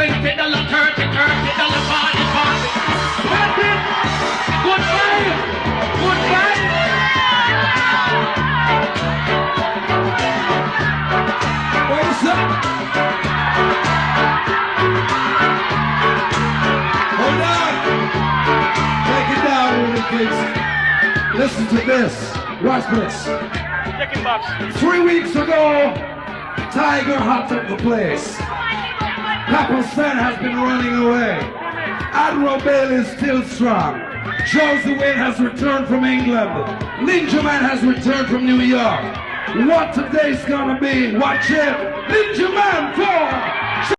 $20, $30, $40. That's it. Goodbye. Goodbye. Wait a second. Hold on. Take it down, Willie Kingston. Listen to this. Watch this. Chicken box. 3 weeks ago, Tiger hopped up the place. Pakistan has been running away. Admiral Bailey is still strong. Josie Wayne has returned from England. Ninja Man has returned from New York. What today's gonna be? Watch it. Ninja Man 4.